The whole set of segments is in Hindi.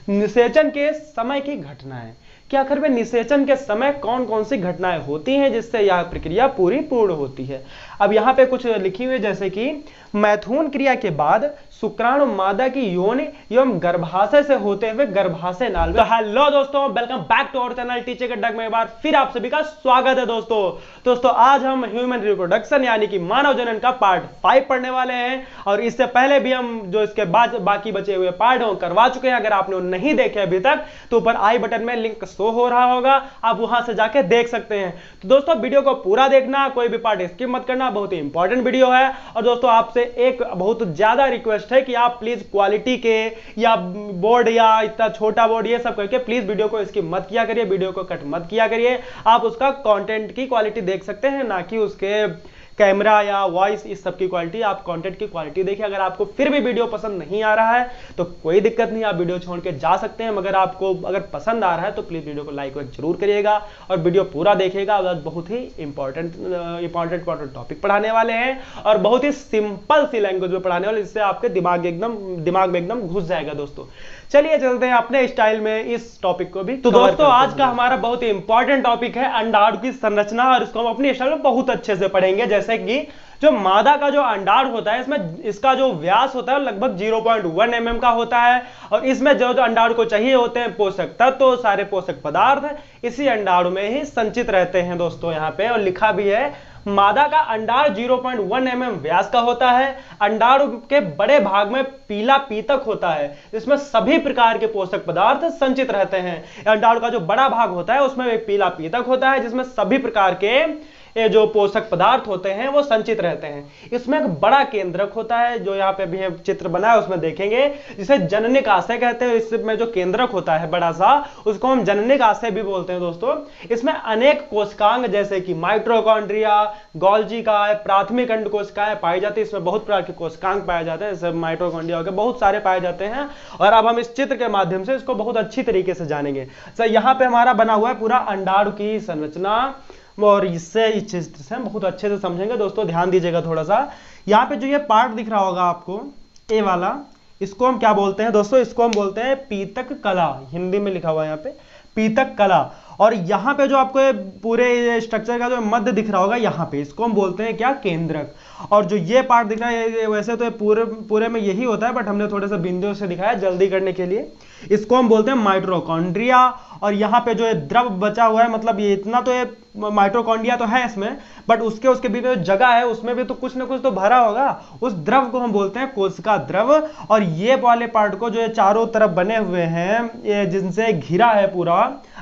निषेचन के समय की घटनाएं कि आखिर में निषेचन के समय कौन कौन सी घटनाएं होती हैं जिससे यह प्रक्रिया पूर्ण होती है। अब यहाँ पे कुछ लिखी हुई जैसे कि मैथुन क्रिया के बाद शुक्राणु मादा की योनि एवं गर्भाशय से होते हुए गर्भाशय नाल में। तो हेलो दोस्तों, welcome back to our channel teacher के डग में एक बार फिर आप सभी का स्वागत है। दोस्तों आज हम ह्यूमन रिप्रोडक्शन यानी कि मानव जनन का पार्ट 5 पढ़ने वाले हैं और इससे पहले भी हम जो इसके बाद बाकी बचे हुए पार्ट हो करवा चुके हैं। अगर आपने नहीं देखे अभी तक तो ऊपर आई बटन में लिंक शो हो रहा होगा, आप वहां से जाके देख सकते हैं। तो दोस्तों वीडियो को पूरा देखना, कोई भी पार्ट स्किप मत करना, बहुत ही इंपॉर्टेंट वीडियो है। और दोस्तों आपसे एक बहुत ज्यादा रिक्वेस्ट है कि आप प्लीज क्वालिटी के या बोर्ड या इतना छोटा बोर्ड ये सब करके प्लीज वीडियो को स्किप मत किया करिए, वीडियो को कट मत किया करिए। आप उसका कंटेंट की क्वालिटी देख सकते हैं, ना कि उसके कैमरा या वॉइस इस सब की क्वालिटी। आप कंटेंट की क्वालिटी देखिए। अगर आपको फिर भी वीडियो पसंद नहीं आ रहा है तो कोई दिक्कत नहीं, आप वीडियो छोड़ के जा सकते हैं। मगर आपको अगर पसंद आ रहा है तो प्लीज वीडियो को लाइक जरूर करिएगा और वीडियो पूरा देखिएगा। बहुत ही इंपॉर्टेंट टॉपिक पढ़ाने वाले हैं और बहुत ही सिंपल सी लैंग्वेज में पढ़ाने वाले, जिससे आपके दिमाग में एकदम घुस जाएगा। दोस्तों चलिए चलते हैं अपने स्टाइल में इस टॉपिक को भी। तो दोस्तों आज का हमारा बहुत ही इंपॉर्टेंट टॉपिक है अंडाणु की संरचना और इसको हम अपनी स्टाइल में बहुत अच्छे से पढ़ेंगे। जैसे कि जो मादा का जो अंडाणु होता है, इसमें इसका जो व्यास होता है लगभग 0.1 mm का होता है और इसमें जो अंडाणु को चाहिए होते हैं पोषक तत्व, तो सारे पोषक पदार्थ इसी अंडाणु में ही संचित रहते हैं। दोस्तों यहाँ पे और लिखा भी है मादा का अंडाणु 0.1 mm व्यास का होता है। अंडाणु के बड़े भाग में पीला पीतक होता है, जिसमें सभी प्रकार के पोषक पदार्थ संचित रहते हैं। अंडाणु का जो बड़ा भाग होता है उसमें एक पीला पीतक होता है, जिसमें सभी प्रकार के ये जो पोषक पदार्थ होते हैं वो संचित रहते हैं। इसमें एक बड़ा केंद्रक होता है, जो यहाँ पे भी चित्र बना है उसमें देखेंगे, जिसे जननिक आशय कहते हैं। इसमें जो केंद्रक होता है बड़ा सा, उसको हम जननिक आशय भी बोलते हैं। दोस्तों इसमें अनेक कोशिकांग जैसे कि माइटोकॉन्ड्रिया, गोल्जी का प्राथमिक अंड कोशिकाएं पाई जाती है। इसमें बहुत प्रकार के कोशिकांग पाए जाते हैं, जैसे माइटोकॉन्ड्रिया के बहुत सारे पाए जाते हैं। और अब हम इस चित्र के माध्यम से इसको बहुत अच्छी तरीके से जानेंगे। यहाँ पे हमारा बना हुआ है पूरा अंडाणु की संरचना और इससे इस चित्र से हम बहुत अच्छे से समझेंगे। दोस्तों ध्यान दीजिएगा थोड़ा सा। यहाँ पे जो ये पार्ट दिख रहा होगा आपको, ए वाला, इसको हम क्या बोलते हैं दोस्तों? इसको हम बोलते हैं पीतक कला। हिंदी में लिखा हुआ है यहाँ पे पीतक कला। और यहाँ पे जो आपको पूरे स्ट्रक्चर का जो मध्य दिख रहा होगा, यहाँ पे इसको हम बोलते हैं क्या? केंद्रक। और जो ये पार्ट दिख रहा है वैसे तो पूरे में यही होता है, बट हमने थोड़े से बिंदुओं से दिखाया जल्दी करने के लिए। इसको हम बोलते हैं माइटोकॉन्ड्रिया। और यहाँ पे जो है द्रव बचा हुआ है, मतलब ये इतना तो ये माइटोकॉन्ड्रिया तो है इसमें, बट उसके बीच में जो जगह है उसमें भी तो कुछ ना कुछ तो भरा होगा। उस द्रव को हम बोलते हैं कोशिका द्रव। और ये वाले पार्ट को जो चारों तरफ बने हुए हैं, ये जिनसे घिरा है पूरा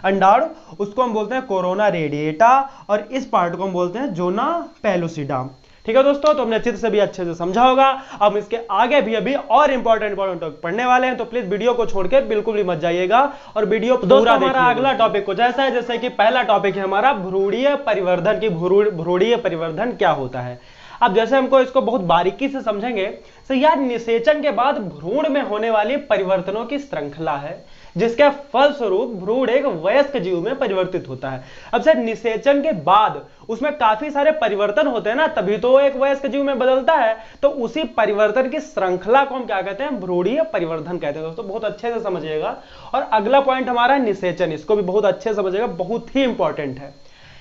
अंडाणु, उसको हम बोलते हैं कोरोना रेडिएटा। और इस पार्ट को हम बोलते हैं जोना पेलुसिडा। ठीक है दोस्तों, तो हमने चित्र से भी अच्छे से समझा होगा। अब इसके आगे भी अभी और इंपॉर्टेंट टॉपिक पढ़ने वाले हैं, तो प्लीज वीडियो को छोड़ के बिल्कुल भी मत जाइएगा और वीडियो पूरा देखिए। हमारा अगला टॉपिक कुछ ऐसा है, जैसे कि पहला टॉपिक है हमारा भ्रूणीय परिवर्धन की भ्रूणीय परिवर्धन क्या होता है। अब जैसे हमको इसको बहुत बारीकी से समझेंगे तो यार निषेचन के बाद भ्रूण में होने वाली परिवर्तनों की श्रृंखला है, जिसके फलस्वरूप भ्रूण एक वयस्क जीव में परिवर्तित होता है। अब सर निषेचन के बाद उसमें काफी सारे परिवर्तन होते हैं ना, तभी तो एक वयस्क जीव में बदलता है। तो उसी परिवर्तन की श्रृंखला को हम क्या कहते हैं? भ्रूणीय परिवर्धन कहते हैं। दोस्तों बहुत अच्छे से समझिएगा। और अगला पॉइंट हमारा है निषेचन, इसको भी बहुत अच्छे से समझिएगा, बहुत ही इंपॉर्टेंट है।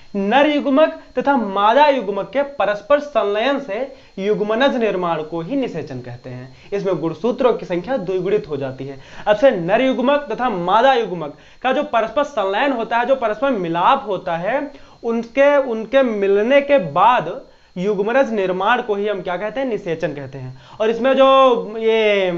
नर युग्मक तथा मादा युग्मक के परस्पर संलयन से युग्मनज निर्माण को ही निषेचन कहते हैं। इसमें गुणसूत्रों की संख्या द्विगुणित हो जाती है। अब से नर युग्मक तथा मादा युग्मक का जो परस्पर संलयन होता है, जो परस्पर मिलाप होता है, उनके मिलने के बाद युग्मनज निर्माण को ही हम क्या कहते हैं? निषेचन कहते हैं। और इसमें जो ये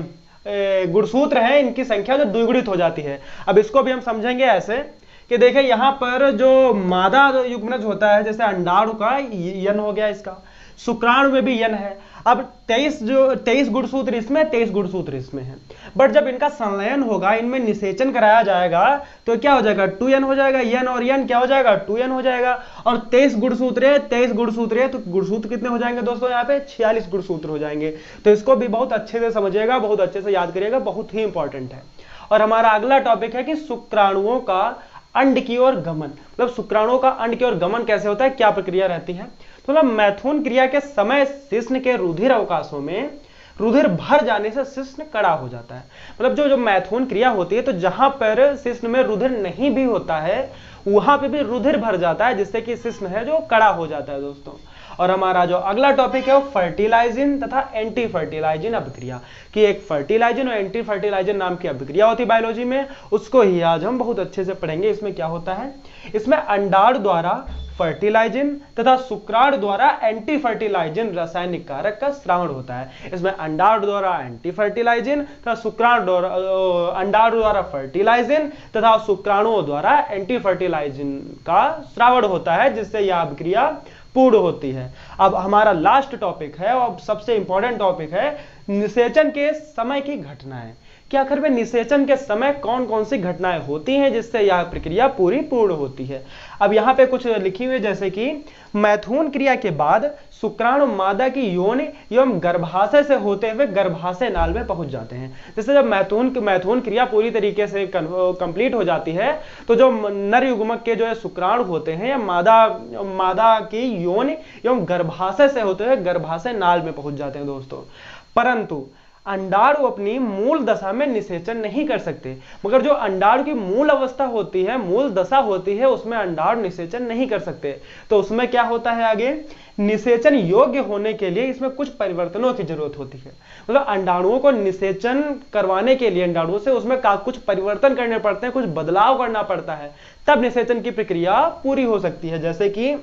गुणसूत्र है, इनकी संख्या जो द्विगुणित हो जाती है। अब इसको भी हम समझेंगे ऐसे कि देखिए यहाँ पर जो मादा युग्मनज होता है, जैसे अंडाणु का यन हो गया, इसका शुक्राणु में भी यन है। अब 23 गुणसूत्र इसमें, 23 गुणसूत्र इसमें है। बट जब इनका संलयन होगा, इनमें निषेचन कराया जाएगा, तो क्या हो जाएगा? 2n हो जाएगा। यन और यन क्या हो जाएगा? 2n हो जाएगा। और 23 गुणसूत्र है, तो गुणसूत्र कितने हो जाएंगे दोस्तों? यहाँ पे 46 गुणसूत्र हो जाएंगे। तो इसको भी बहुत अच्छे से समझिएगा, बहुत अच्छे से याद करिएगा, बहुत ही इंपॉर्टेंट है। और हमारा अगला टॉपिक है कि शुक्राणुओं का अंड की ओर गमन। मतलब शुक्राणुओं का अंड की ओर गमन कैसे होता है, क्या प्रक्रिया रहती है? तो मतलब मैथुन क्रिया के समय शिश्न के रुधिर अवकाशों में रुधिर भर जाने से शिश्न कड़ा हो जाता है। मतलब जो मैथुन क्रिया होती है तो जहां पर शिश्न में रुधिर नहीं भी होता है वहां पे भी रुधिर भर जाता है, जिससे कि शिश्न है जो कड़ा हो जाता है दोस्तों। और हमारा जो अगला टॉपिक है वो फर्टिलाइजिन तथा एंटी फर्टिलाइजिन अभिक्रिया, कि एक फर्टिलाइजिन और एंटी फर्टिलाइजिन नाम की अभिक्रिया होती है बायोलॉजी में, उसको ही आज हम बहुत अच्छे से पढ़ेंगे। इसमें क्या होता है, इसमें अंडाणु द्वारा फर्टिलाइजिन तथा शुक्राणु द्वारा एंटी फर्टिलाइजिन रासायनिक कारक का स्रावण होता है। इसमें अंडाणु द्वारा एंटी फर्टिलाइजिन तथा शुक्राणु द्वारा अंडाणु द्वारा फर्टिलाइजिन तथा शुक्राणुओं द्वारा एंटी फर्टिलाइजिन का स्रावण होता है, जिससे यह अभिक्रिया पूर्ण होती है। अब हमारा लास्ट टॉपिक है और सबसे इंपॉर्टेंट टॉपिक है निषेचन के समय की घटनाएं, कि आखिर में निषेचन के समय कौन कौन सी घटनाएं होती हैं जिससे यह प्रक्रिया पूर्ण होती है। अब यहाँ पे कुछ लिखी हुई, जैसे कि मैथुन क्रिया के बाद शुक्राणु मादा की योनि एवं गर्भाशय से होते हुए गर्भाशय नाल में पहुंच जाते हैं। जैसे जब मैथुन क्रिया पूरी तरीके से कंप्लीट हो जाती है तो जो नर युग्मक के जो है शुक्राणु होते हैं या मादा की योनि एवं गर्भाशय से होते हुए गर्भाशय नाल में पहुंच जाते हैं दोस्तों। परंतु अंडाणु अपनी मूल दशा में निषेचन नहीं कर सकते, मगर जो अंडाणु की मूल अवस्था होती है, मूल दशा होती है, उसमें अंडाणु निषेचन नहीं कर सकते। तो उसमें क्या होता है, आगे निषेचन योग्य होने के लिए इसमें कुछ परिवर्तनों की जरूरत होती है। मतलब अंडाणुओं को निषेचन करवाने के लिए अंडाणुओं से उसमें कुछ परिवर्तन करने पड़ते हैं, कुछ बदलाव करना पड़ता है, तब निषेचन की प्रक्रिया पूरी हो सकती है। जैसे कि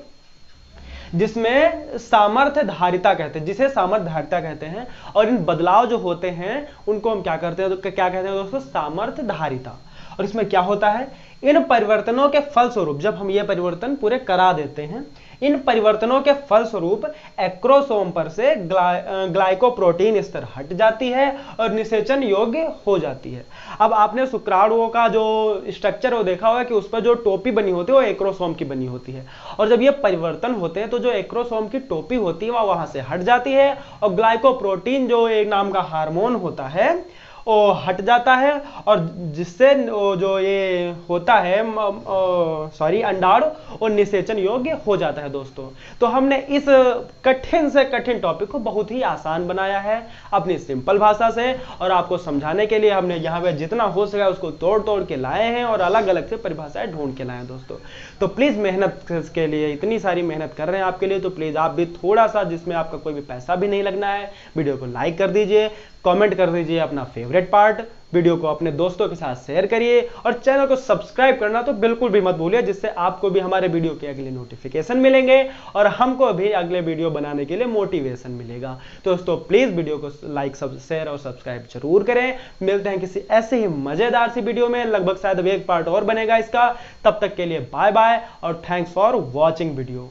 जिसमें सामर्थ्य धारिता कहते हैं, जिसे सामर्थ्य धारिता कहते हैं, और इन बदलाव जो होते हैं उनको हम क्या करते हैं, तो क्या कहते हैं दोस्तों, सामर्थ्य धारिता। और इसमें क्या होता है, इन परिवर्तनों के फलस्वरूप जब हम ये परिवर्तन पूरे करा देते हैं, इन परिवर्तनों के फलस्वरूप एक्रोसोम पर से ग्लाइकोप्रोटीन स्तर हट जाती है और निषेचन योग्य हो जाती है। अब आपने शुक्राणुओं का जो स्ट्रक्चर वो देखा होगा कि उस पर जो टोपी बनी होती है वो एक्रोसोम की बनी होती है, और जब ये परिवर्तन होते हैं तो जो एक्रोसोम की टोपी होती है वह वहां से हट जाती है और ग्लाइकोप्रोटीन जो एक नाम का हार्मोन होता है वो हट जाता है, और जिससे जो ये होता है अंडाणु और निषेचन योग्य हो जाता है दोस्तों। तो हमने इस कठिन से कठिन टॉपिक को बहुत ही आसान बनाया है अपनी सिंपल भाषा से, और आपको समझाने के लिए हमने यहाँ पे जितना हो सका उसको तोड़ तोड़ के लाए हैं और अलग अलग से परिभाषाएं ढूंढ के लाए हैं दोस्तों। तो प्लीज मेहनत के लिए, इतनी सारी मेहनत कर रहे हैं आपके लिए, तो प्लीज आप भी थोड़ा सा, जिसमें आपका कोई भी पैसा भी नहीं लगना है, वीडियो को लाइक कर दीजिए, कमेंट कर दीजिए अपना फेवरेट पार्ट, वीडियो को अपने दोस्तों के साथ शेयर करिए, और चैनल को सब्सक्राइब करना तो बिल्कुल भी मत भूलिए, जिससे आपको भी हमारे वीडियो के अगले नोटिफिकेशन मिलेंगे और हमको भी अगले वीडियो बनाने के लिए मोटिवेशन मिलेगा। तो दोस्तों प्लीज वीडियो को लाइक, शेयर और सब्सक्राइब जरूर करें। मिलते हैं किसी ऐसे ही मजेदार सी वीडियो में, लगभग शायद एक पार्ट और बनेगा इसका। तब तक के लिए बाय बाय और थैंक्स फॉर वॉचिंग वीडियो।